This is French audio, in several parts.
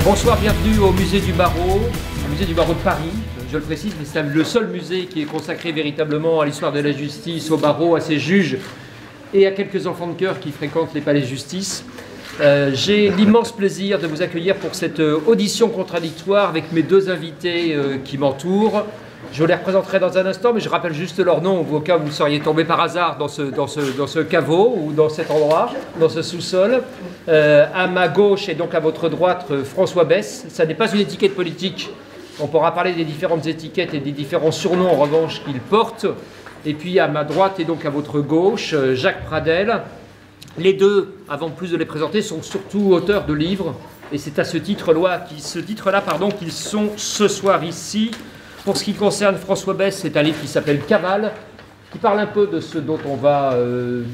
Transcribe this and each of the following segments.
Bonsoir, bienvenue au musée du barreau de Paris, je le précise, mais c'est le seul musée qui est consacré véritablement à l'histoire de la justice, au barreau, à ses juges et à quelques enfants de cœur qui fréquentent les palais de justice. J'ai l'immense plaisir de vous accueillir pour cette audition contradictoire avec mes deux invités qui m'entourent. Je les représenterai dans un instant, mais je rappelle juste leur nom au cas où vous seriez tombé par hasard dans ce caveau ou dans cet endroit, dans ce sous-sol. À ma gauche et donc à votre droite, François Besse. Ça n'est pas une étiquette politique. On pourra parler des différentes étiquettes et des différents surnoms en revanche qu'ils portent. Et puis à ma droite et donc à votre gauche, Jacques Pradel. Les deux, avant plus de les présenter, sont surtout auteurs de livres. Et c'est à ce titre-là qu'ils sont ce soir ici. Pour ce qui concerne François Besse, c'est un livre qui s'appelle Cavale, qui parle un peu de ce dont on va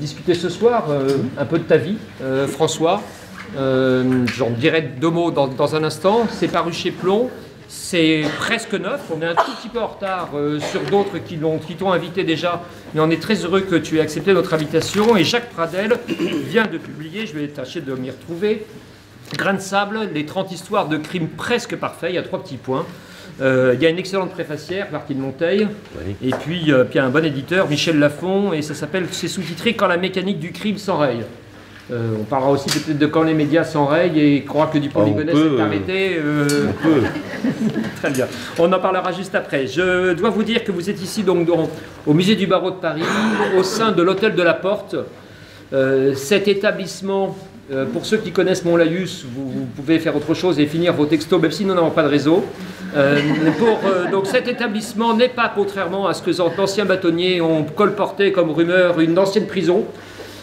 discuter ce soir, un peu de ta vie, François. J'en dirai deux mots dans un instant. C'est paru chez Plon, c'est presque neuf. On est un tout petit peu en retard sur d'autres qui t'ont invité déjà, mais on est très heureux que tu aies accepté notre invitation. Et Jacques Pradel vient de publier, je vais tâcher de m'y retrouver, Grain de sable, les 30 histoires de crimes presque parfaits. Il y a 3 petits points. Il y a une excellente préfacière, Martine Monteil, oui. Et puis il y a un bon éditeur, Michel Lafon, et c'est sous-titré « Quand la mécanique du crime s'enraye ». On parlera aussi peut-être de « Quand les médias s'enrayent » et croire que Dupont-Ligonnès est arrêté. On peut. Très bien. On en parlera juste après. Je dois vous dire que vous êtes ici donc au musée du barreau de Paris, au sein de l'hôtel de la Porte. Cet établissement... pour ceux qui connaissent Mont-Laïus, vous pouvez faire autre chose et finir vos textos, même si nous n'avons pas de réseau. Donc cet établissement n'est pas, contrairement à ce que d'anciens bâtonniers ont colporté comme rumeur, une ancienne prison,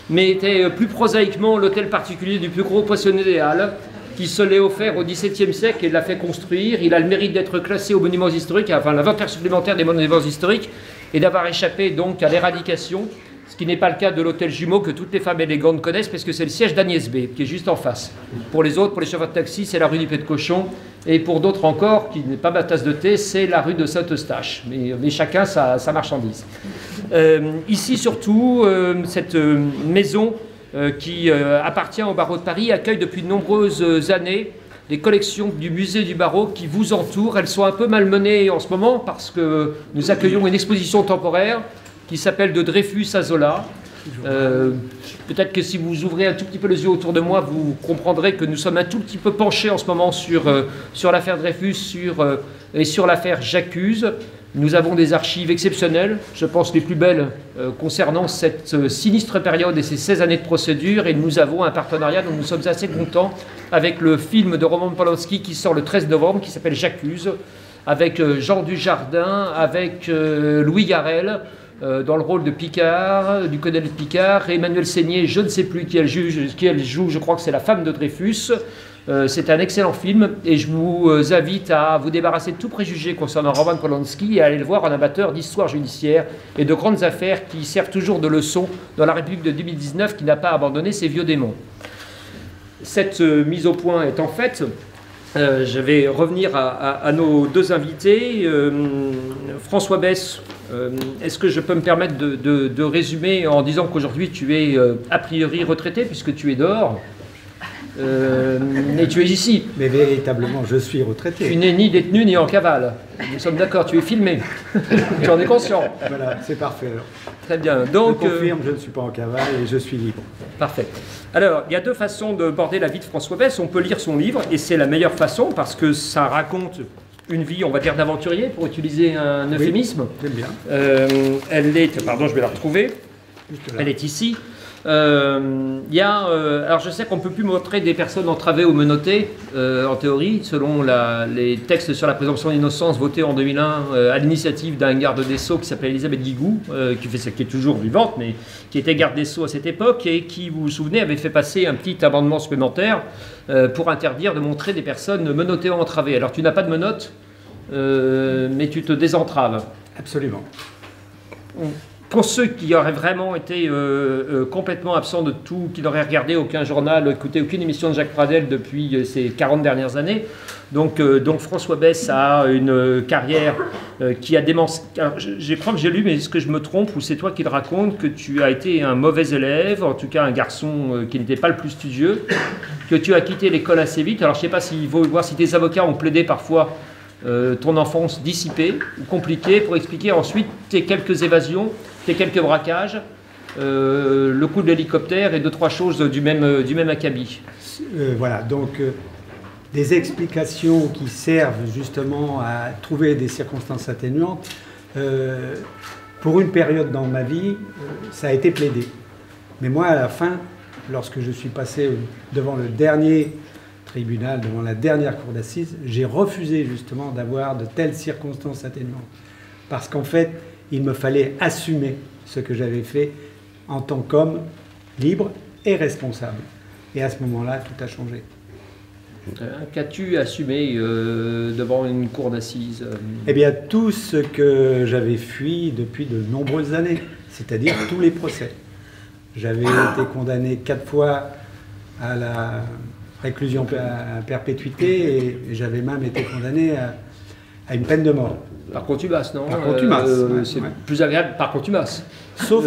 mais était plus prosaïquement l'hôtel particulier du plus gros poissonnier des Halles, qui se l'est offert au XVIIe siècle et l'a fait construire. Il a le mérite d'être classé aux monuments historiques, enfin l'inventaire supplémentaire des monuments historiques, et d'avoir échappé donc à l'éradication. Ce qui n'est pas le cas de l'hôtel Jumeau que toutes les femmes élégantes connaissent parce que c'est le siège d'Agnès B, qui est juste en face. Pour les autres, pour les chauffeurs de taxi, c'est la rue du Pet de Cochon. Et pour d'autres encore, qui n'est pas ma tasse de thé, c'est la rue de Saint-Eustache. Mais chacun sa marchandise. Ici surtout, cette maison qui appartient au barreau de Paris accueille depuis de nombreuses années les collections du musée du barreau qui vous entourent. Elles sont un peu malmenées en ce moment parce que nous accueillons une exposition temporaire qui s'appelle De Dreyfus à Zola. Peut-être que si vous ouvrez un tout petit peu les yeux autour de moi, vous comprendrez que nous sommes un tout petit peu penchés en ce moment sur l'affaire Dreyfus et sur l'affaire J'accuse. Nous avons des archives exceptionnelles, je pense les plus belles, concernant cette sinistre période et ces 16 années de procédure. Et nous avons un partenariat dont nous sommes assez contents avec le film de Roman Polanski qui sort le 13 novembre, qui s'appelle J'accuse, avec Jean Dujardin, avec Louis Garrel, dans le rôle de Picard, du colonel Picard, et Emmanuel Seigné, je ne sais plus qui elle joue, je crois que c'est la femme de Dreyfus. C'est un excellent film et je vous invite à vous débarrasser de tout préjugé concernant Roman Polanski et à aller le voir en amateur d'histoire judiciaire et de grandes affaires qui servent toujours de leçon dans la République de 2019 qui n'a pas abandonné ses vieux démons. Cette mise au point étant faite, je vais revenir à nos deux invités. François Besse, est-ce que je peux me permettre de résumer en disant qu'aujourd'hui tu es a priori retraité puisque tu es dehors et tu es ici. Mais véritablement, je suis retraité. Tu n'es ni détenu ni en cavale. Nous sommes d'accord, tu es filmé. Tu en es conscient. Voilà, c'est parfait. Très bien. Donc, je confirme, je ne suis pas en cavale et je suis libre. Parfait. Alors, il y a deux façons de border la vie de François Besse. On peut lire son livre et c'est la meilleure façon parce que ça raconte une vie, on va dire, d'aventurier, pour utiliser un euphémisme. Oui, j'aime bien. Elle est... Pardon, je vais la retrouver. Elle est ici. Alors je sais qu'on ne peut plus montrer des personnes entravées ou menottées, en théorie, selon les textes sur la présomption d'innocence votés en 2001 à l'initiative d'un garde des Sceaux qui s'appelle Elisabeth Guigou, qui est toujours vivante, mais qui était garde des Sceaux à cette époque et qui, vous vous souvenez, avait fait passer un petit amendement supplémentaire pour interdire de montrer des personnes menottées ou entravées. Alors tu n'as pas de menottes, mais tu te désentraves. Absolument. pour ceux qui auraient vraiment été complètement absents de tout, qui n'auraient regardé aucun journal, écouté aucune émission de Jacques Pradel depuis ces 40 dernières années, donc François Besse a une carrière qui a démence. Je crois que j'ai lu, mais est-ce que je me trompe, ou c'est toi qui le racontes, que tu as été un mauvais élève, en tout cas un garçon qui n'était pas le plus studieux, que tu as quitté l'école assez vite. Alors je ne sais pas s'il faut voir si tes avocats ont plaidé parfois ton enfance dissipée ou compliquée, pour expliquer ensuite tes quelques évasions, tes quelques braquages, le coup de l'hélicoptère et 2-3 choses du même acabit. Voilà, donc des explications qui servent justement à trouver des circonstances atténuantes. Pour une période dans ma vie, ça a été plaidé. Mais moi, à la fin, lorsque je suis passé devant le dernier tribunal, devant la dernière cour d'assises, j'ai refusé justement d'avoir de telles circonstances atténuantes. Parce qu'en fait, il me fallait assumer ce que j'avais fait en tant qu'homme libre et responsable. Et à ce moment-là, tout a changé. Qu'as-tu assumé devant une cour d'assises Eh bien, tout ce que j'avais fui depuis de nombreuses années, c'est-à-dire tous les procès. J'avais été condamné 4 fois à la réclusion à perpétuité et j'avais même été condamné à une peine de mort. Par contumace, non? Par contumace. C'est plus agréable par contumace. Sauf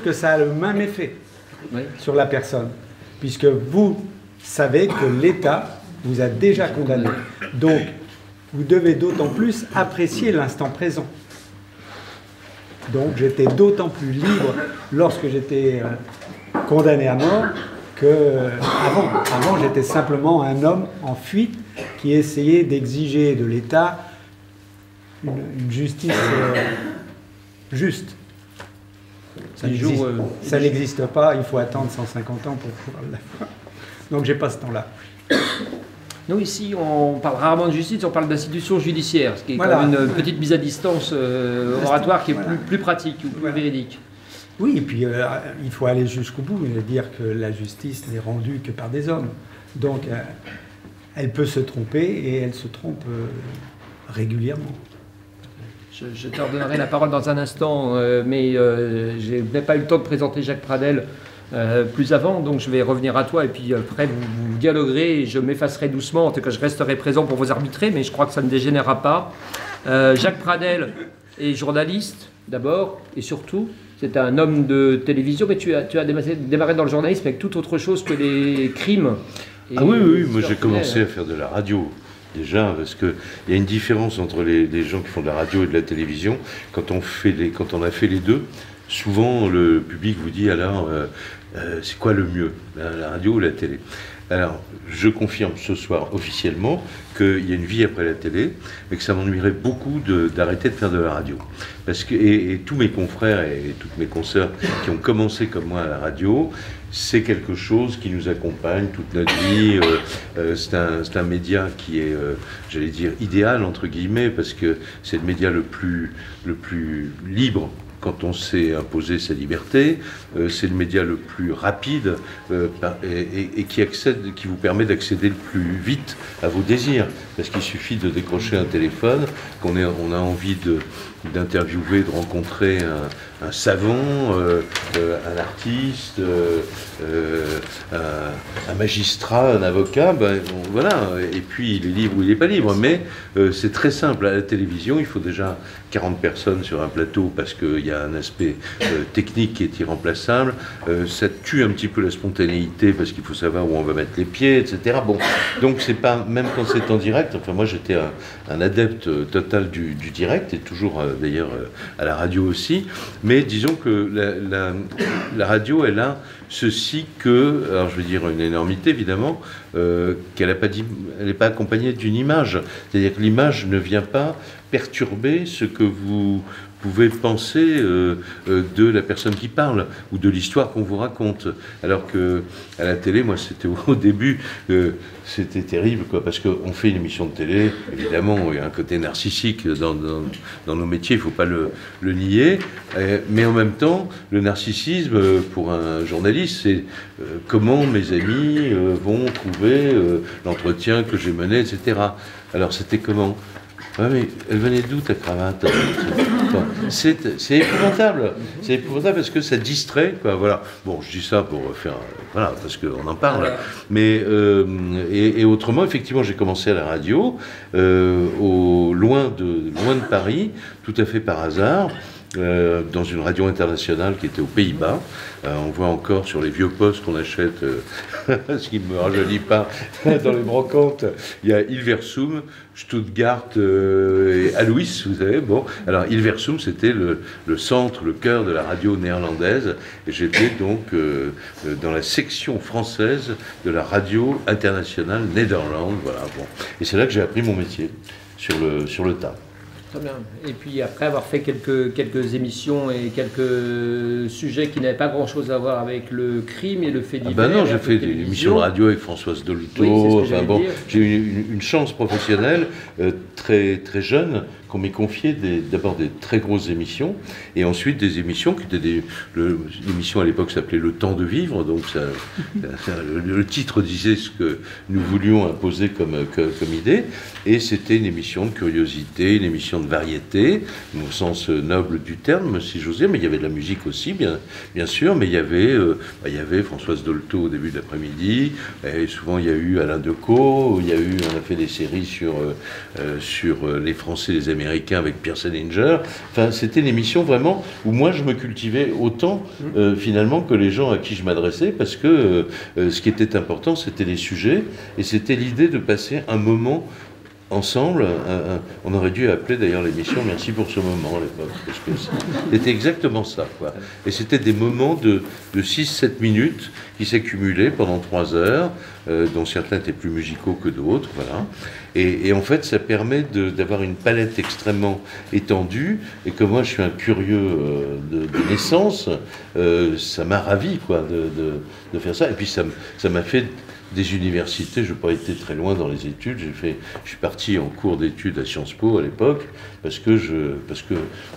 que ça a le même effet sur la personne, puisque vous savez que l'État vous a déjà condamné. Donc, vous devez d'autant plus apprécier l'instant présent. Donc, j'étais d'autant plus libre lorsque j'étais condamné à mort qu'avant. Avant, j'étais simplement un homme en fuite qui essayait d'exiger de l'État une justice juste. Ça n'existe pas, il faut attendre 150 ans pour pouvoir l'avoir. Donc j'ai pas ce temps-là. Nous ici, on parle rarement de justice, on parle d'institution judiciaire, ce qui est quand même une petite mise à distance oratoire qui est plus pratique ou plus véridique. Oui, et puis il faut aller jusqu'au bout et dire que la justice n'est rendue que par des hommes. Donc elle peut se tromper et elle se trompe régulièrement. Je te redonnerai la parole dans un instant, mais je n'ai pas eu le temps de présenter Jacques Pradel plus avant, donc je vais revenir à toi et puis après vous dialoguerez et je m'effacerai doucement, en tout cas je resterai présent pour vous arbitrer, mais je crois que ça ne dégénérera pas. Jacques Pradel est journaliste d'abord et surtout, c'est un homme de télévision, mais tu as démarré dans le journalisme avec tout autre chose que les crimes. Ah oui, moi j'ai commencé à faire de la radio. Déjà, parce qu'il y a une différence entre les gens qui font de la radio et de la télévision. Quand on a fait les deux, souvent le public vous dit alors c'est quoi le mieux, la radio ou la télé? Alors, je confirme ce soir officiellement qu'il y a une vie après la télé, mais que ça m'ennuierait beaucoup d'arrêter de faire de la radio. Parce que, et tous mes confrères et toutes mes consoeurs qui ont commencé comme moi à la radio, c'est quelque chose qui nous accompagne toute notre vie. C'est un média qui est, j'allais dire, idéal, entre guillemets, parce que c'est le média le plus libre quand on sait imposer sa liberté, c'est le média le plus rapide et qui vous permet d'accéder le plus vite à vos désirs. Parce qu'il suffit de décrocher un téléphone, on a envie d'interviewer, de rencontrer un savant, un artiste, un magistrat, un avocat, voilà, et puis il est libre ou il n'est pas libre, mais c'est très simple. À la télévision, il faut déjà 40 personnes sur un plateau parce qu'il y a un aspect technique qui est irremplaçable, ça tue un petit peu la spontanéité parce qu'il faut savoir où on va mettre les pieds, etc. Bon, donc c'est pas, même quand c'est en direct, enfin moi j'étais un adepte total du direct et toujours d'ailleurs à la radio aussi, mais disons que la radio elle a ceci que, alors je vais dire une énormité évidemment, qu'elle n'est pas accompagnée d'une image, c'est-à-dire que l'image ne vient pas perturber ce que vous pouvez penser de la personne qui parle ou de l'histoire qu'on vous raconte. Alors que à la télé, moi c'était au début, c'était terrible quoi, parce qu'on fait une émission de télé, évidemment il y a un côté narcissique dans nos métiers, il ne faut pas le nier, mais en même temps le narcissisme pour un journaliste c'est comment mes amis vont trouver l'entretien que j'ai mené, etc. Alors c'était comment? Ouais, mais elle venait d'où ta cravate? Enfin, c'est épouvantable. C'est épouvantable parce que ça distrait, quoi. Voilà. Bon, je dis ça pour faire, voilà, parce qu'on en parle. Mais et autrement, effectivement, j'ai commencé à la radio, loin de Paris, tout à fait par hasard. Dans une radio internationale qui était aux Pays-Bas. On voit encore sur les vieux postes qu'on achète, ce qui ne me rajeunit pas, dans les brocantes, il y a Hilversum, Stuttgart et Alois, vous savez. Bon, alors Hilversum, c'était le centre, le cœur de la radio néerlandaise, et j'étais donc dans la section française de la radio internationale Nederland, voilà. Bon. Et c'est là que j'ai appris mon métier, sur le tas. Très bien. Et puis après avoir fait quelques émissions et quelques sujets qui n'avaient pas grand-chose à voir avec le crime et le fait divers. Ah ben non, j'ai fait des émissions de radio avec Françoise Dolto. Oui, enfin bon, j'ai eu une chance professionnelle très très jeune qu'on m'ait confié d'abord des très grosses émissions et ensuite des émissions qui étaient l'émission à l'époque s'appelait Le Temps de Vivre, donc le titre disait ce que nous voulions imposer comme idée, et c'était une émission de curiosité, une émission de variété, au sens noble du terme, si j'ose dire, mais il y avait de la musique aussi, bien sûr, mais il y avait Françoise Dolto au début de l'après-midi, et souvent il y a eu Alain Decaux, on a fait des séries sur les Français et les Américains avec Pierre Salinger. Enfin, c'était une émission vraiment où moi je me cultivais autant finalement que les gens à qui je m'adressais, parce que ce qui était important, c'était les sujets, et c'était l'idée de passer un moment ensemble. On aurait dû appeler d'ailleurs l'émission Merci pour ce moment à l'époque, parce que c'était exactement ça, quoi. Et c'était des moments de 6-7 minutes qui s'accumulaient pendant 3 heures, dont certains étaient plus musicaux que d'autres, voilà. Et en fait, ça permet d'avoir une palette extrêmement étendue, et que moi je suis un curieux de naissance, ça m'a ravi, quoi, de faire ça. Et puis ça m'a fait des universités. Je n'ai pas été très loin dans les études. Je suis parti en cours d'études à Sciences Po à l'époque, parce que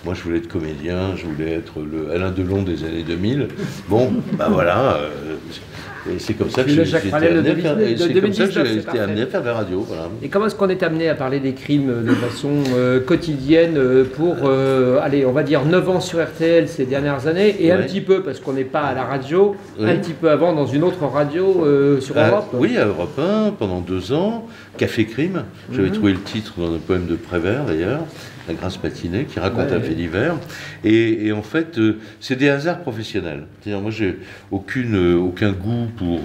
moi je voulais être comédien, je voulais être le Alain Delon des années 2000. Bon, ben voilà. Et c'est comme ça que j'ai été amené à faire de la radio. Voilà. Et comment est-ce qu'on est amené à parler des crimes de façon quotidienne pour, allez, on va dire 9 ans sur RTL ces dernières années, et un petit peu, parce qu'on n'est pas à la radio, un petit peu avant dans une autre radio sur Europe. Oui, à Europe 1, pendant 2 ans, Café Crime. J'avais trouvé le titre dans un poème de Prévert d'ailleurs, La Grasse matinée, qui raconte un fait divers. Et en fait, c'est des hasards professionnels. C'est-à-dire, moi, j'ai aucun goût pour...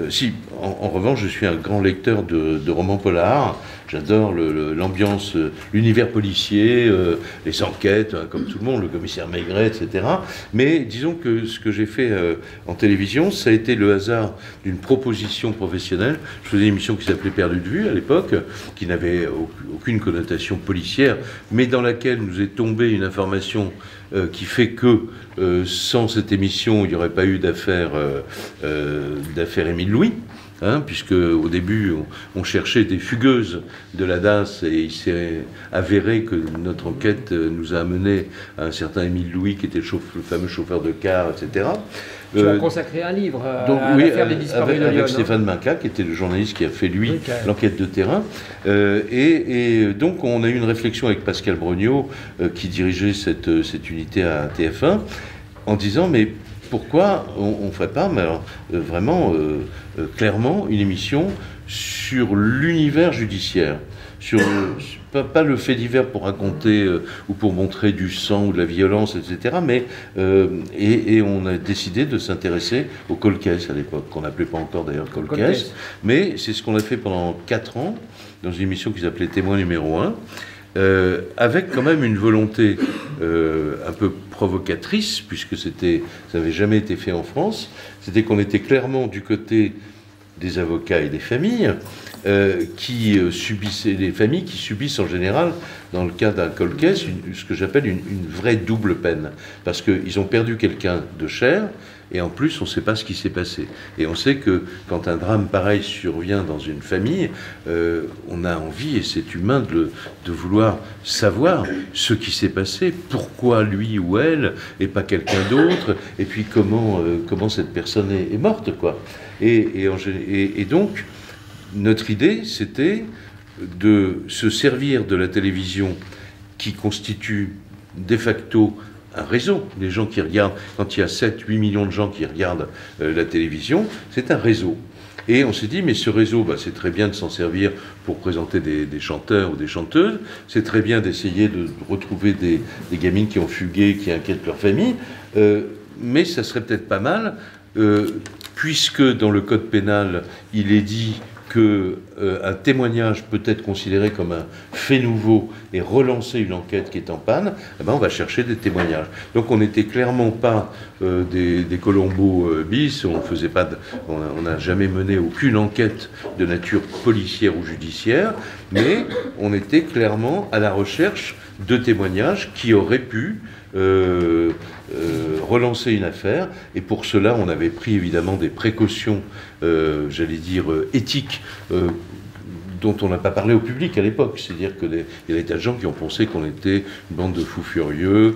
si, en revanche, je suis un grand lecteur de romans polars. J'adore l'ambiance, l'univers policier, les enquêtes, comme tout le monde, le commissaire Maigret, etc. Mais disons que ce que j'ai fait en télévision, ça a été le hasard d'une proposition professionnelle. Je faisais une émission qui s'appelait Perdu de vue à l'époque, qui n'avait aucune connotation policière, mais dans laquelle nous est tombée une information qui fait que sans cette émission, il n'y aurait pas eu d'affaire Émile Louis. Puisque au début on cherchait des fugueuses de la DAS, et il s'est avéré que notre enquête nous a amené à un certain Émile Louis qui était le fameux chauffeur de car, etc. Tu as consacré un livre à l'affaire des disparus de Lyon, avec Stéphane Minca, qui était le journaliste qui a fait l'enquête de terrain. Et donc on a eu une réflexion avec Pascal Brognaud, qui dirigeait cette unité à TF1, en disant mais pourquoi on ne ferait pas, mais alors, vraiment clairement, une émission sur l'univers judiciaire, pas le fait divers pour raconter ou pour montrer du sang ou de la violence, etc. Mais et on a décidé de s'intéresser au cold case à l'époque, qu'on n'appelait pas encore d'ailleurs cold case, mais c'est ce qu'on a fait pendant 4 ans dans une émission qui s'appelait Témoin numéro 1. Avec quand même une volonté un peu provocatrice, puisque ça n'avait jamais été fait en France, c'était qu'on était clairement du côté des avocats et des familles, qui subissent en général, dans le cas d'un cold case, ce que j'appelle une vraie double peine, parce qu'ils ont perdu quelqu'un de cher, et en plus, on ne sait pas ce qui s'est passé. Et on sait que quand un drame pareil survient dans une famille, on a envie, et c'est humain, de vouloir savoir ce qui s'est passé, pourquoi lui ou elle, et pas quelqu'un d'autre, et puis comment cette personne est morte, quoi. Et donc, notre idée, c'était de se servir de la télévision qui constitue de facto un réseau. Les gens qui regardent, quand il y a 7-8 millions de gens qui regardent la télévision, c'est un réseau. Et on s'est dit, mais ce réseau, c'est très bien de s'en servir pour présenter des chanteurs ou des chanteuses, c'est très bien d'essayer de retrouver des gamines qui ont fugué, qui inquiètent leur famille, mais ça serait peut-être pas mal, puisque dans le code pénal, il est dit qu'un témoignage peut être considéré comme un fait nouveau et relancer une enquête qui est en panne, on va chercher des témoignages. Donc on n'était clairement pas des Colombo bis, on n'a jamais mené aucune enquête de nature policière ou judiciaire, mais on était clairement à la recherche de témoignages qui auraient pu relancer une affaire, et pour cela on avait pris évidemment des précautions, j'allais dire éthiques, dont on n'a pas parlé au public à l'époque. C'est-à-dire qu'il y a des tas de gens qui ont pensé qu'on était une bande de fous furieux,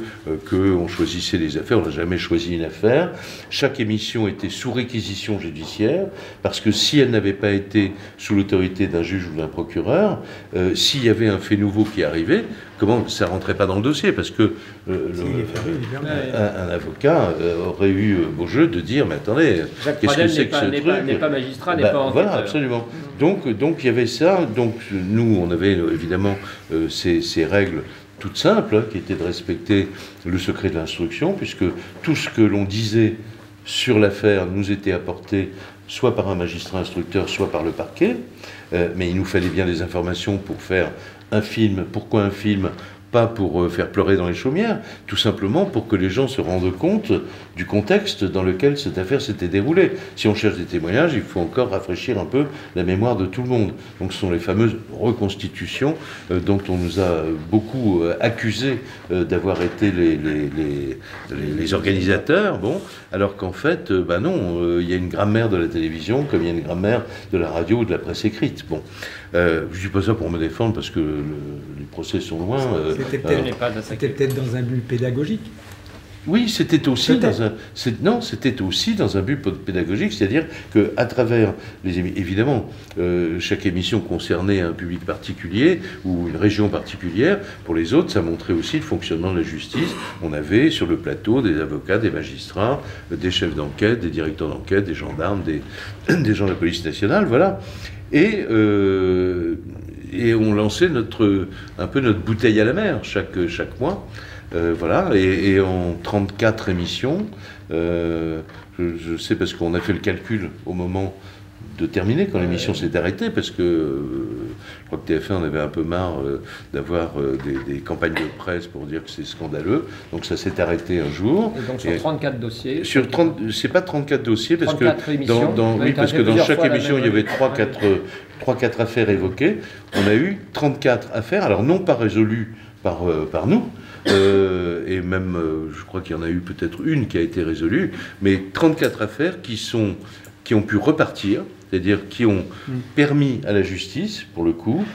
qu'on choisissait les affaires. On n'a jamais choisi une affaire. Chaque émission était sous réquisition judiciaire, parce que si elle n'avait pas été sous l'autorité d'un juge ou d'un procureur, s'il y avait un fait nouveau qui arrivait, comment ça rentrait pas dans le dossier, parce que un avocat aurait eu beau jeu de dire, mais attendez, qu'est-ce que c'est que ce truc ? N'est pas magistrat, n'est pas enquêteur. Voilà, absolument. Donc il y avait ça. Donc nous, on avait évidemment ces règles toutes simples, qui étaient de respecter le secret de l'instruction, puisque tout ce que l'on disait sur l'affaire nous était apporté soit par un magistrat instructeur, soit par le parquet, mais il nous fallait bien des informations pour faire un film. Pourquoi un film ? Pas pour faire pleurer dans les chaumières, tout simplement pour que les gens se rendent compte du contexte dans lequel cette affaire s'était déroulée. Si on cherche des témoignages, il faut encore rafraîchir un peu la mémoire de tout le monde. Donc ce sont les fameuses reconstitutions dont on nous a beaucoup accusés d'avoir été les organisateurs, alors qu'en fait, non, il y a une grammaire de la télévision comme il y a une grammaire de la radio ou de la presse écrite. Je ne dis pas ça pour me défendre, parce que les procès sont loin. C'était peut-être dans un but pédagogique. Oui, c'était aussi dans un but pédagogique, c'est-à-dire qu'à travers évidemment, chaque émission concernait un public particulier ou une région particulière. Pour les autres, ça montrait aussi le fonctionnement de la justice. On avait sur le plateau des avocats, des magistrats, des chefs d'enquête, des directeurs d'enquête, des gendarmes, des gens de la police nationale, voilà. Et on lançait un peu notre bouteille à la mer chaque mois. Voilà, et en 34 émissions, je sais parce qu'on a fait le calcul au moment de terminer, quand l'émission s'est arrêtée, parce que je crois que TF1 en avait un peu marre d'avoir des campagnes de presse pour dire que c'est scandaleux, donc ça s'est arrêté un jour. Et donc sur 34 dossiers. C'est pas 34 dossiers, parce que parce que dans chaque émission il y avait 3-4 affaires évoquées. On a eu 34 affaires, alors non pas résolues par nous, et même je crois qu'il y en a eu peut-être une qui a été résolue, mais 34 affaires qui ont pu repartir, c'est-à-dire qui ont permis à la justice, pour le coup,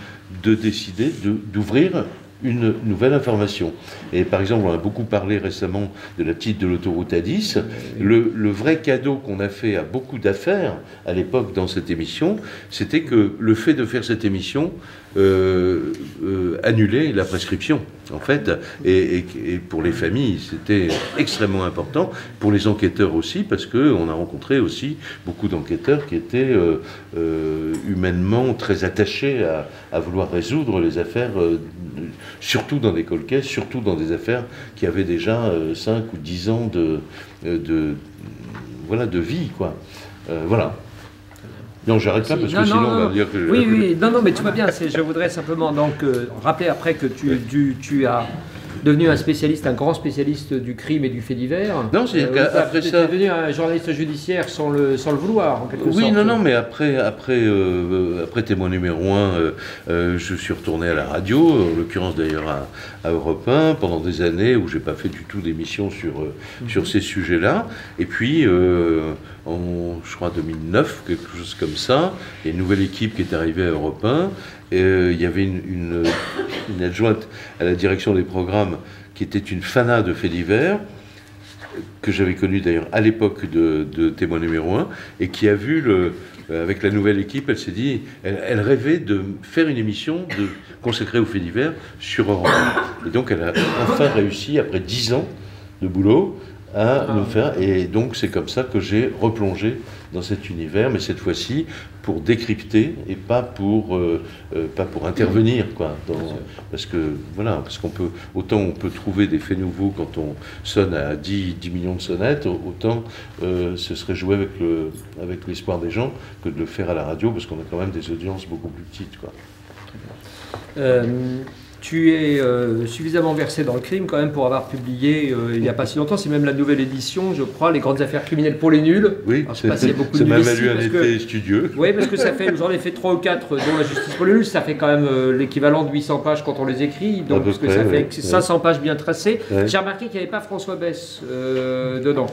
de décider d'ouvrir une nouvelle information. Et par exemple, on a beaucoup parlé récemment de la petite de l'autoroute A10. Le vrai cadeau qu'on a fait à beaucoup d'affaires à l'époque dans cette émission, c'était que le fait de faire cette émission annulait la prescription, en fait. Et pour les familles, c'était extrêmement important. Pour les enquêteurs aussi, parce qu'on a rencontré aussi beaucoup d'enquêteurs qui étaient humainement très attachés à vouloir résoudre les affaires, surtout dans des cold cases, surtout dans des affaires qui avaient déjà 5 ou 10 ans de vie, quoi. Voilà. Non, j'arrête là parce que sinon on va dire que... Oui, non, mais tout va bien. Je voudrais simplement rappeler après que tu as devenu un grand spécialiste du crime et du fait divers. Non, c'est-à-dire qu'après ça... Tu es devenu un journaliste judiciaire sans le vouloir, en quelque sorte. Oui, non, mais après témoin numéro 1, je suis retourné à la radio, en l'occurrence d'ailleurs à Europe 1, pendant des années où j'ai pas fait du tout d'émissions sur ces sujets-là. Et puis, je crois 2009, quelque chose comme ça, il y a une nouvelle équipe qui est arrivée à Europe 1. Il y avait une adjointe à la direction des programmes qui était une fanat de faits divers. que j'avais connu d'ailleurs à l'époque de Témoin numéro 1, et qui a vu, avec la nouvelle équipe, elle s'est dit, elle rêvait de faire une émission consacrée aux faits divers sur Europe 1. Et donc elle a enfin réussi, après 10 ans de boulot, à nous faire, et donc c'est comme ça que j'ai replongé dans cet univers, mais cette fois-ci pour décrypter et pas pour intervenir, quoi, parce qu'on peut, autant on peut trouver des faits nouveaux quand on sonne à 10 millions de sonnettes, autant ce serait jouer avec l'espoir des gens que de le faire à la radio, parce qu'on a quand même des audiences beaucoup plus petites, quoi. Tu es suffisamment versé dans le crime quand même pour avoir publié il n'y a pas si longtemps, c'est même la nouvelle édition, je crois, Les grandes affaires criminelles pour les nuls. Oui, ça m'a valu un été studieux. Oui, parce que j'en ai fait 3 ou 4 dont La justice pour les nuls, ça fait quand même l'équivalent de 800 pages quand on les écrit, donc parce que ça fait 500 pages bien tracées. Ouais. J'ai remarqué qu'il n'y avait pas François Besse dedans.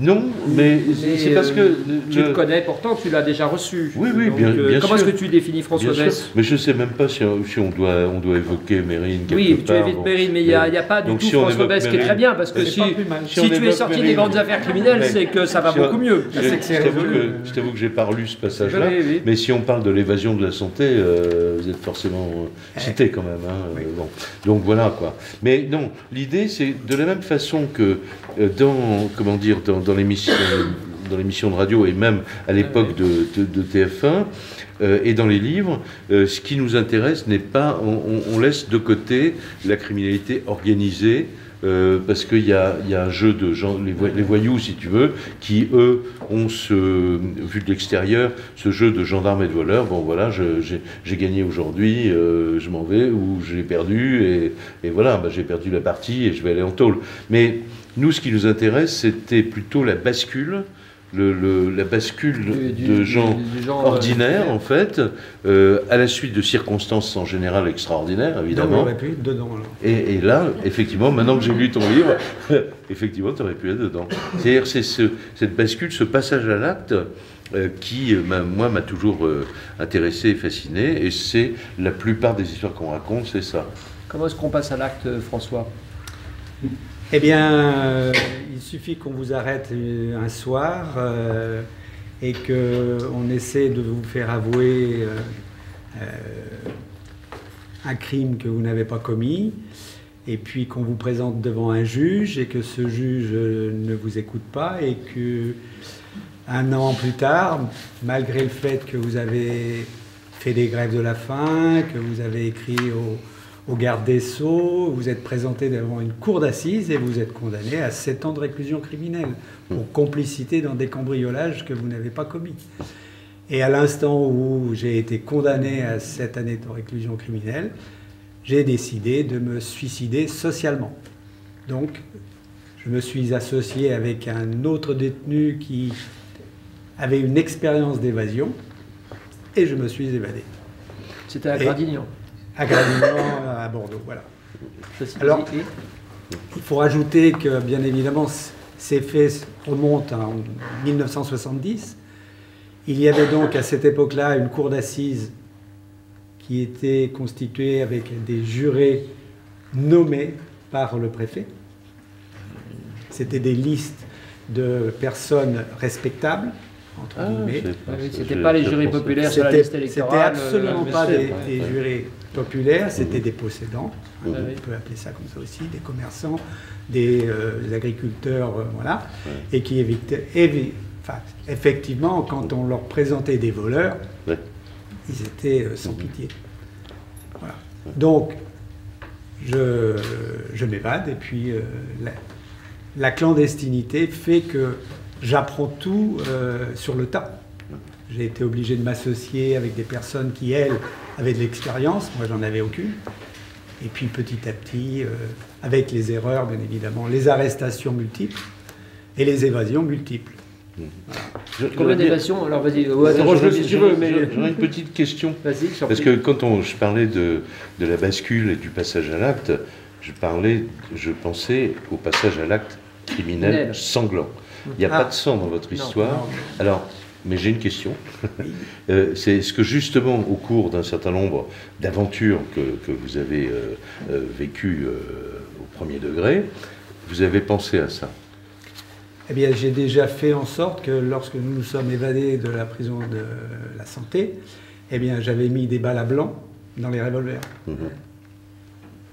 Non, mais c'est parce que... Tu le connais, pourtant tu l'as déjà reçu. Oui, oui, bien sûr. Comment est-ce que tu définis François Besse? Mais je ne sais même pas si on doit évoquer Mérine quelque part. Oui, tu évites Mérine, mais il n'y a pas du tout François Besse qui est très bien, parce que si tu es sorti des grandes affaires criminelles, c'est que ça va beaucoup mieux. Je t'avoue que j'ai pas lu ce passage-là, mais si on parle de l'évasion de la santé, vous êtes forcément cité quand même. Bon. Donc voilà, quoi. Mais non, l'idée, c'est de la même façon que dans l'émission de radio et même à l'époque de TF1 et dans les livres, ce qui nous intéresse n'est pas, on laisse de côté la criminalité organisée, parce qu'il y a un jeu de gens, les voyous si tu veux, qui eux ont vu de l'extérieur, ce jeu de gendarmes et de voleurs. Bon voilà, j'ai gagné aujourd'hui, je m'en vais, ou j'ai perdu, et voilà, j'ai perdu la partie et je vais aller en tôle. Mais nous, ce qui nous intéresse, c'était plutôt la bascule, la bascule de gens ordinaires, en fait, à la suite de circonstances en général extraordinaires, évidemment. Donc, on aurait pu être dedans, alors. Et là, effectivement, maintenant que j'ai lu ton livre, effectivement, tu aurais pu être dedans. C'est-à-dire, c'est cette bascule, ce passage à l'acte, qui, moi, m'a toujours intéressé et fasciné, et c'est la plupart des histoires qu'on raconte, c'est ça. Comment est-ce qu'on passe à l'acte, François ? Eh bien, il suffit qu'on vous arrête un soir et qu'on essaie de vous faire avouer un crime que vous n'avez pas commis, et puis qu'on vous présente devant un juge et que ce juge ne vous écoute pas, et que un an plus tard, malgré le fait que vous avez fait des grèves de la faim, que vous avez écrit au garde des Sceaux, vous êtes présenté devant une cour d'assises et vous êtes condamné à 7 ans de réclusion criminelle pour complicité dans des cambriolages que vous n'avez pas commis. Et à l'instant où j'ai été condamné à 7 années de réclusion criminelle, j'ai décidé de me suicider socialement. Donc, je me suis associé avec un autre détenu qui avait une expérience d'évasion et je me suis évadé. C'était à Gradignan. À Gradignan, à Bordeaux, voilà. Alors, il faut rajouter que, bien évidemment, ces faits remontent en 1970. Il y avait donc à cette époque-là une cour d'assises qui était constituée avec des jurés nommés par le préfet. C'était des listes de personnes respectables, entre guillemets. C'était pas les jurés populaires sur la liste électorale. C'était absolument pas des jurés populaires, c'était des possédants, on peut appeler ça comme ça aussi, des commerçants, des agriculteurs, voilà, et qui évitaient, effectivement, quand on leur présentait des voleurs, ils étaient sans pitié. Voilà. Donc, je m'évade, et puis la clandestinité fait que j'apprends tout sur le tas. J'ai été obligé de m'associer avec des personnes qui, elles, avaient de l'expérience. Moi, j'en avais aucune. Et puis, petit à petit, avec les erreurs, bien évidemment, les arrestations multiples et les évasions multiples. Voilà. Combien d'évasions? Alors, vas-y, interroge-le si tu veux. J'aurais une petite question. Vas-y, parce que quand je parlais de la bascule et du passage à l'acte, je pensais au passage à l'acte criminel sanglant. Il n'y a pas de sang dans votre histoire. Non. Alors, mais j'ai une question. C'est est-ce que justement, au cours d'un certain nombre d'aventures que vous avez vécues au premier degré, vous avez pensé à ça? Eh bien, j'ai déjà fait en sorte que lorsque nous nous sommes évadés de la prison de la Santé, eh bien, j'avais mis des balles à blanc dans les revolvers.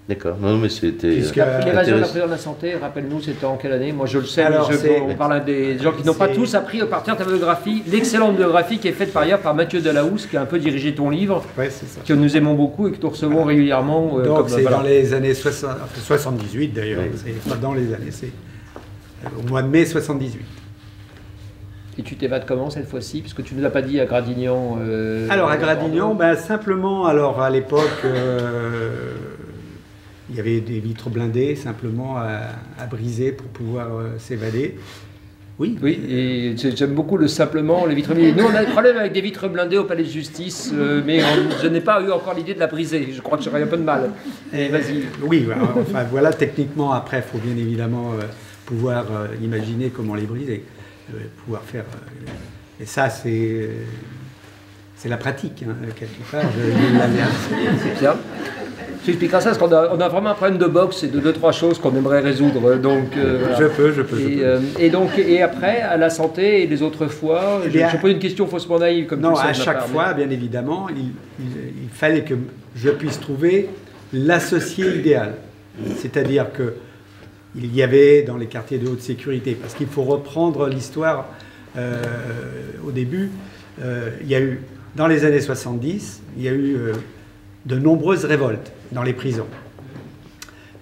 D'accord, non mais c'était... L'évasion de la prison de la Santé, rappelle-nous, c'était en quelle année? Moi je le sais, alors, on parle à des gens qui n'ont pas tous appris à partir de ta biographie, l'excellente biographie qui est faite par ailleurs par Mathieu Delahousse, qui a un peu dirigé ton livre, Ouais, c'est ça. que nous aimons beaucoup et que nous recevons régulièrement. Donc c'est voilà. dans les années 78 d'ailleurs, Oui. c'est pas dans les années, c'est au mois de mai 78. Et tu t'évades comment cette fois-ci? Puisque tu ne nous as pas dit à Gradignan. Alors à Gradignan, ben, simplement, alors à l'époque, il y avait des vitres blindées simplement à briser pour pouvoir s'évader. Oui. Oui, et j'aime beaucoup le simplement, les vitres blindées. Nous, on a des problèmes avec des vitres blindées au palais de justice, mais je n'ai pas eu encore l'idée de la briser. Je crois que j'aurais un peu de mal. Et vas-y. Oui, enfin voilà, techniquement, après, il faut bien évidemment pouvoir imaginer comment les briser, pouvoir faire. Et ça, c'est la pratique, hein, quelque part. C'est bien. Tu expliqueras ça, parce qu'on a vraiment un problème de boxe et de 2-3 choses qu'on aimerait résoudre. Donc, voilà. Je peux. Et après, à la Santé et les autres fois, je pose une question faussement naïve. Comme non, tu le sais à de ma chaque part, fois, bien évidemment, il fallait que je puisse trouver l'associé idéal. C'est-à-dire que il y avait dans les quartiers de haute sécurité, parce qu'il faut reprendre l'histoire au début, il y a eu, dans les années 70, il y a eu de nombreuses révoltes dans les prisons.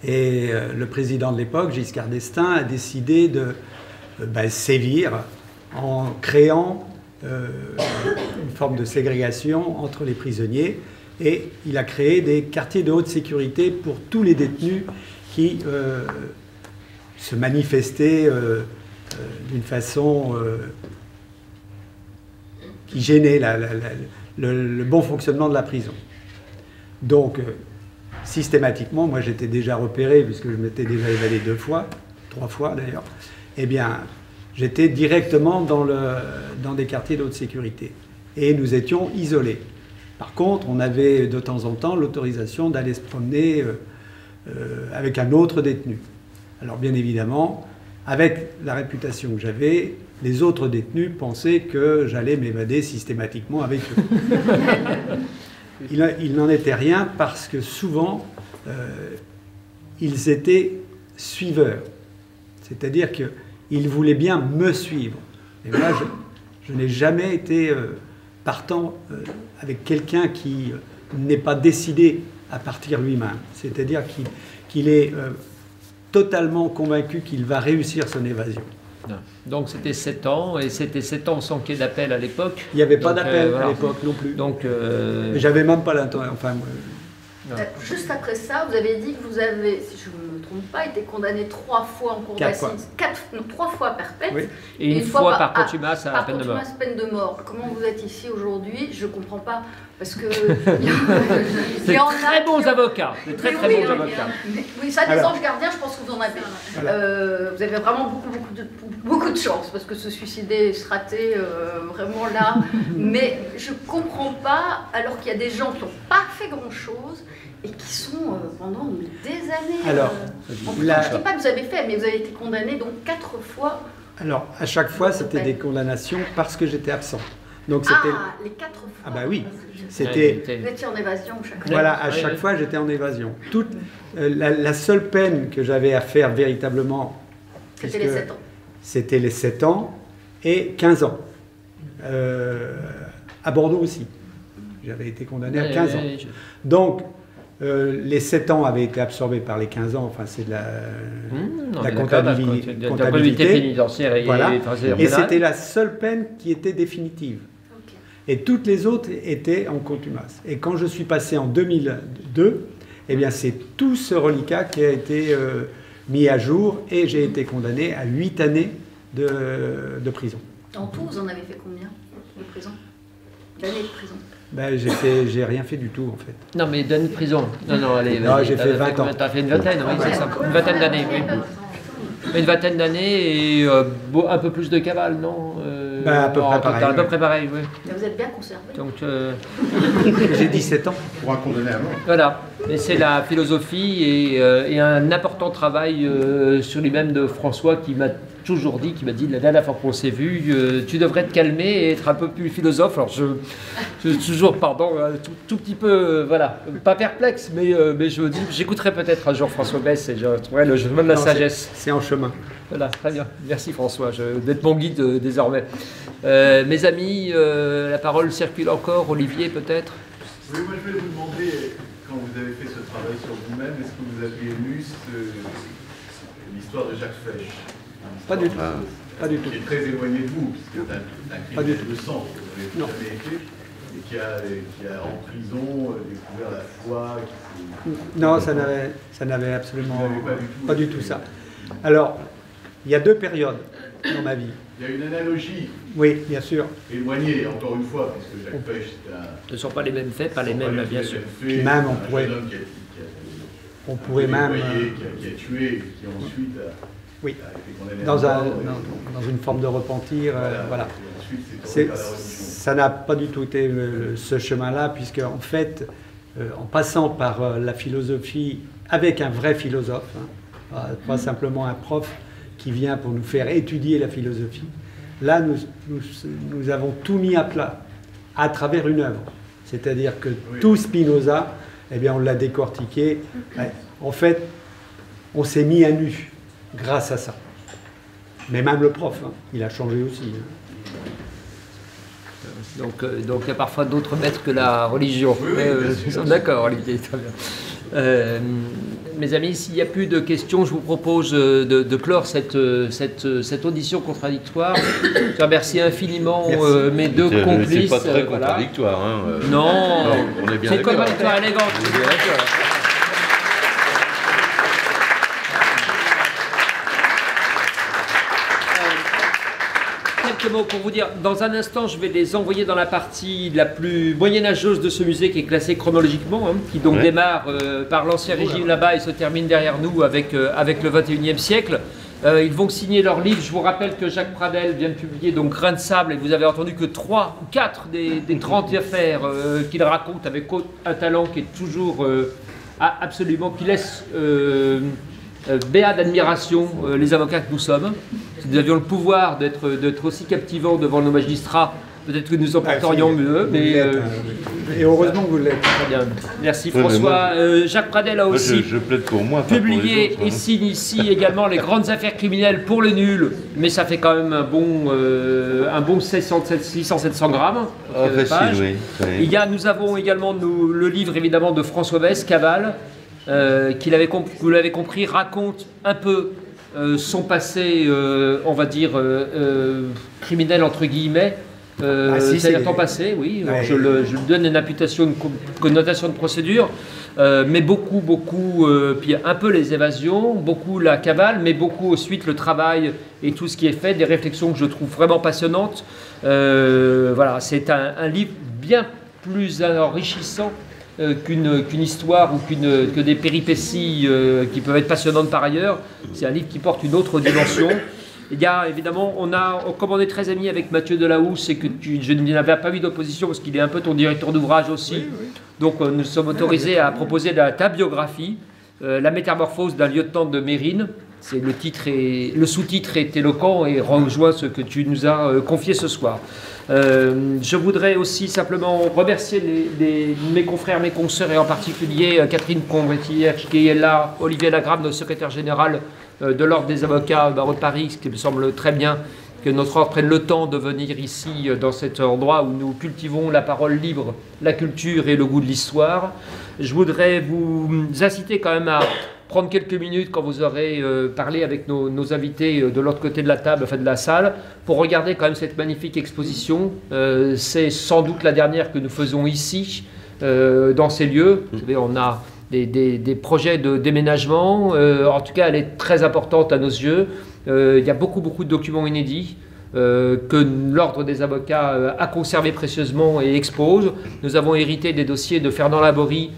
Et le président de l'époque, Giscard d'Estaing, a décidé de sévir en créant une forme de ségrégation entre les prisonniers. Et il a créé des quartiers de haute sécurité pour tous les détenus qui se manifestaient d'une façon qui gênait le bon fonctionnement de la prison. Donc, systématiquement, moi j'étais déjà repéré, puisque je m'étais déjà évadé 2 fois, 3 fois d'ailleurs, eh bien, j'étais directement dans des quartiers de haute sécurité. Et nous étions isolés. Par contre, on avait de temps en temps l'autorisation d'aller se promener avec un autre détenu. Alors bien évidemment, avec la réputation que j'avais, les autres détenus pensaient que j'allais m'évader systématiquement avec eux. Il n'en était rien parce que souvent, ils étaient suiveurs. C'est-à-dire qu'ils voulaient bien me suivre. Et moi, je n'ai jamais été partant avec quelqu'un qui n'est pas décidé à partir lui-même. C'est-à-dire qu'il est totalement convaincu qu'il va réussir son évasion. Donc c'était 7 ans, et c'était 7 ans sans qu'il y ait d'appel à l'époque. Il n'y avait pas d'appel voilà. à l'époque non plus. Donc, j'avais même pas l'intention. Enfin, juste après ça, vous avez dit que vous avez, si je ne me trompe pas, été condamné 3 fois en cour d'assises. 3 fois perpète. Oui. Et une fois par contumace à peine de mort. Peine de mort. Comment vous êtes ici aujourd'hui? Je ne comprends pas. Parce que. C'est très bons avocats. Des très très bons avocats. Oui, ça, des anges gardiens, je pense que vous en avez. Voilà. Vous avez vraiment beaucoup de chance, parce que se suicider, se rater, vraiment là. Mais je ne comprends pas, alors qu'il y a des gens qui n'ont pas fait grand-chose et qui sont pendant des années. Alors, je ne dis pas que vous avez fait, mais vous avez été condamné donc 4 fois. Alors, à chaque fois, c'était des condamnations parce que j'étais absent. Donc c'était. Les 4 fois. Ah bah oui. C'était. Vous étiez en évasion chaque fois. Voilà, à chaque fois, j'étais en évasion. La seule peine que j'avais à faire véritablement. C'était les 7 ans. C'était les 7 ans et 15 ans. À Bordeaux aussi. J'avais été condamné à 15 ans. Donc, les 7et ans avaient été absorbés par les 15 ans, enfin c'est de la comptabilité pénitentiaire. Voilà. Et c'était la seule peine qui était définitive. Okay. Et toutes les autres étaient en contumace. Et quand je suis passé en 2002, eh bien c'est tout ce reliquat qui a été mis à jour et j'ai été condamné à 8 années de prison. En tout, vous en avez fait combien de prison? D'années de prison? Ben, j'ai rien fait du tout en fait. Non mais d'années de prison. Non, allez. Non, j'ai fait 20 ans. T'as fait une vingtaine, oui, c'est ça. Une vingtaine d'années, oui. Une vingtaine d'années et un peu plus de cavale, non à peu près pareil. À peu près pareil, oui. Vous êtes bien conservé. Donc, j'ai 17 ans. Pour un condamné à mort. Voilà. Mais c'est la philosophie et un important travail sur lui-même de François qui m'a toujours dit, qui m'a dit la dernière fois qu'on s'est vu, tu devrais te calmer et être un peu plus philosophe. Alors je suis toujours, pardon, tout petit peu, voilà, pas perplexe, mais je me dis, j'écouterai peut-être un jour François Besse et je trouverai le chemin de la sagesse. C'est en chemin. Voilà, très bien. Merci François d'être mon guide désormais. Mes amis, la parole circule encore. Olivier, peut-être? Oui, moi je vais vous demander, quand vous avez fait ce travail sur vous-même, est-ce que vous aviez lu l'histoire de Jacques Fesch? Pas du tout. Pas du tout. Qui est très éloigné de vous, puisque c'est un criminel de sang que vous n'avez jamais été, et qui a en prison découvert la foi. Non, ça n'avait absolument pas du tout ça. Alors, il y a deux périodes dans ma vie. Il y a une analogie. Oui, bien sûr. Éloignée, encore une fois, parce que Jacques Fesch, c'est un... Ce ne sont pas les mêmes faits, pas les mêmes, bien sûr. Puis même, on pourrait même... Qui a tué, qui ensuite a... Oui, été dans condamné une forme de repentir, voilà. Ça n'a pas du tout été ce chemin-là, puisque en fait, en passant par la philosophie avec un vrai philosophe, hein, pas simplement un prof qui vient pour nous faire étudier la philosophie, là nous avons tout mis à plat à travers une œuvre. C'est-à-dire que tout Spinoza, eh bien, on l'a décortiqué. En fait, on s'est mis à nu grâce à ça. Mais même le prof, hein, il a changé aussi. Donc il y a parfois d'autres maîtres que la religion. D'accord, Olivier, très bien. Mes amis, s'il n'y a plus de questions, je vous propose de clore cette audition contradictoire. Je remercie infiniment mes deux complices. C'est pas très contradictoire. Hein, non, on est bien c'est d'accord. contradictoire élégante. Quelques mots pour vous dire, dans un instant je vais les envoyer dans la partie la plus moyenâgeuse de ce musée qui est classée chronologiquement, hein, qui donc démarre par l'ancien régime là-bas et se termine derrière nous avec le 21e siècle. Ils vont signer leurs livres. Je vous rappelle que Jacques Pradel vient de publier donc Grain de sable et vous avez entendu que 3 ou 4 des 30 affaires qu'il raconte avec un talent qui est toujours absolument, qui laisse béat d'admiration les avocats que nous sommes. Si nous avions le pouvoir d'être aussi captivants devant nos magistrats, peut-être que nous en porterions mieux. Mais, et heureusement que vous l'êtes. Très bien. Merci François. Jacques Pradel a aussi je plaide pour moi, publié pour les autres, et signe ici également les grandes affaires criminelles pour le nul, mais ça fait quand même un bon 600-700 grammes. Facile, oui. Nous avons également le livre évidemment de François Besse, Cavale, qui, vous l'avez compris, raconte un peu son passé, on va dire, criminel entre guillemets. C'est-à-dire temps passé, oui. Ouais. Je lui donne une imputation, une connotation de procédure, mais beaucoup, puis un peu les évasions, beaucoup la cavale, mais beaucoup ensuite le travail et tout ce qui est fait, des réflexions que je trouve vraiment passionnantes. Voilà, c'est un livre bien plus enrichissant qu'une histoire ou que des péripéties qui peuvent être passionnantes par ailleurs. C'est un livre qui porte une autre dimension. Il y a évidemment, comme on est très amis avec Mathieu Delahousse et que je n'avais pas eu d'opposition parce qu'il est un peu ton directeur d'ouvrage aussi. Oui. Donc nous sommes autorisés à proposer ta biographie, La métamorphose d'un lieutenant de Mérine. Le sous-titre est éloquent et rejoint ce que tu nous as confié ce soir. Je voudrais aussi simplement remercier mes confrères, mes consoeurs et en particulier Catherine Combretillère qui est là, Olivier Lagrave, notre secrétaire général de l'Ordre des avocats barreau de Paris, ce qui me semble très bien que notre ordre prenne le temps de venir ici dans cet endroit où nous cultivons la parole libre, la culture et le goût de l'histoire. Je voudrais vous inciter quand même à prendre quelques minutes quand vous aurez parlé avec nos invités de l'autre côté de la table, enfin de la salle, pour regarder quand même cette magnifique exposition. C'est sans doute la dernière que nous faisons ici, dans ces lieux. Vous savez, on a des projets de déménagement. En tout cas, elle est très importante à nos yeux. Il y a beaucoup de documents inédits que l'Ordre des avocats a conservé précieusement et expose. Nous avons hérité des dossiers de Fernand Laborie,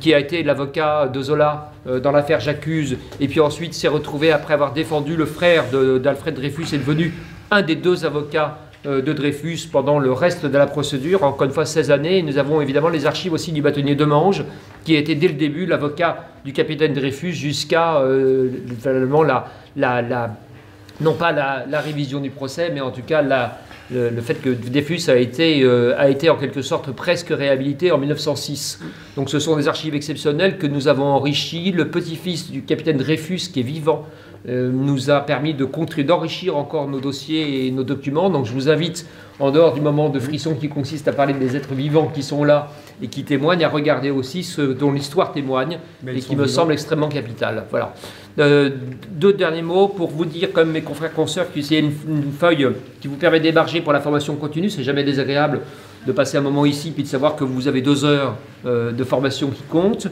qui a été l'avocat de Zola dans l'affaire J'accuse, et puis ensuite s'est retrouvé, après avoir défendu le frère d'Alfred Dreyfus, est devenu un des 2 avocats de Dreyfus pendant le reste de la procédure, encore une fois 16 années. Nous avons évidemment les archives aussi du bâtonnier Demange, qui a été dès le début l'avocat du capitaine Dreyfus jusqu'à finalement non pas la révision du procès, mais en tout cas le fait que Dreyfus a été en quelque sorte presque réhabilité en 1906. Donc ce sont des archives exceptionnelles que nous avons enrichies. Le petit-fils du capitaine Dreyfus, qui est vivant, nous a permis d'enrichir encore nos dossiers et nos documents. Donc je vous invite, en dehors du moment de frisson qui consiste à parler des êtres vivants qui sont là et qui témoignent, à regarder aussi ce dont l'histoire témoigne et qui me semble extrêmement capital. Voilà. Deux derniers mots pour vous dire, comme mes confrères consoeurs, qu'il y a une feuille qui vous permet d'émarger pour la formation continue. C'est jamais désagréable de passer un moment ici puis de savoir que vous avez 2 heures de formation qui comptent.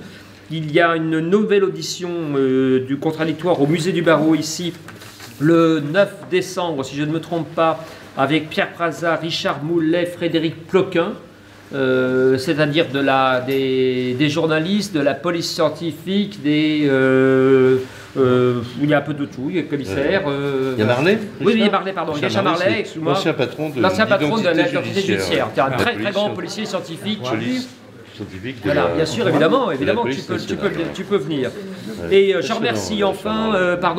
Il y a une nouvelle audition du contradictoire au musée du barreau ici, le 9 décembre, si je ne me trompe pas, avec Pierre Prazat, Richard Moulet, Frédéric Ploquin, c'est-à-dire des journalistes, de la police scientifique, il y a un peu de tout, il y a le commissaire. Il y a Marlet? Oui, il y a Marlet, pardon. Richard Marlet, excuse-moi. L'ancien patron de l'identité judiciaire. C'est un très grand policier scientifique. Voilà, bien sûr, évidemment, tu peux venir. Et je remercie enfin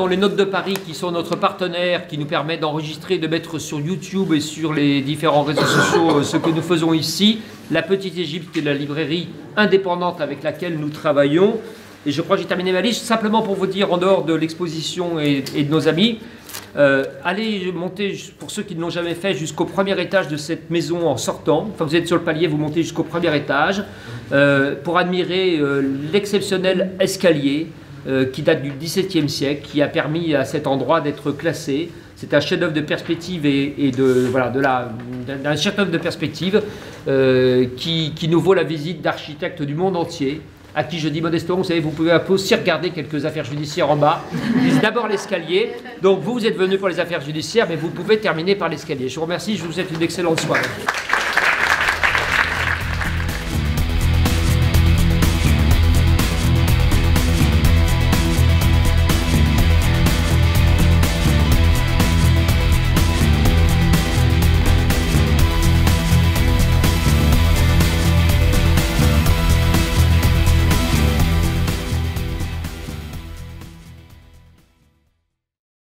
les Notes de Paris qui sont notre partenaire, qui nous permet d'enregistrer, de mettre sur YouTube et sur les différents réseaux sociaux ce que nous faisons ici. La Petite Égypte, qui est la librairie indépendante avec laquelle nous travaillons. Et je crois que j'ai terminé ma liste, simplement pour vous dire, en dehors de l'exposition et de nos amis, allez monter, pour ceux qui ne l'ont jamais fait, jusqu'au premier étage de cette maison en sortant. Enfin, vous êtes sur le palier, vous montez jusqu'au premier étage pour admirer l'exceptionnel escalier qui date du XVIIe siècle, qui a permis à cet endroit d'être classé. C'est un chef-d'œuvre de perspective d'un chef-d'œuvre de perspective qui nous vaut la visite d'architectes du monde entier, à qui je dis modestement, vous savez, vous pouvez aussi regarder quelques affaires judiciaires en bas. D'abord l'escalier. Donc vous êtes venus pour les affaires judiciaires, mais vous pouvez terminer par l'escalier. Je vous remercie, je vous souhaite une excellente soirée.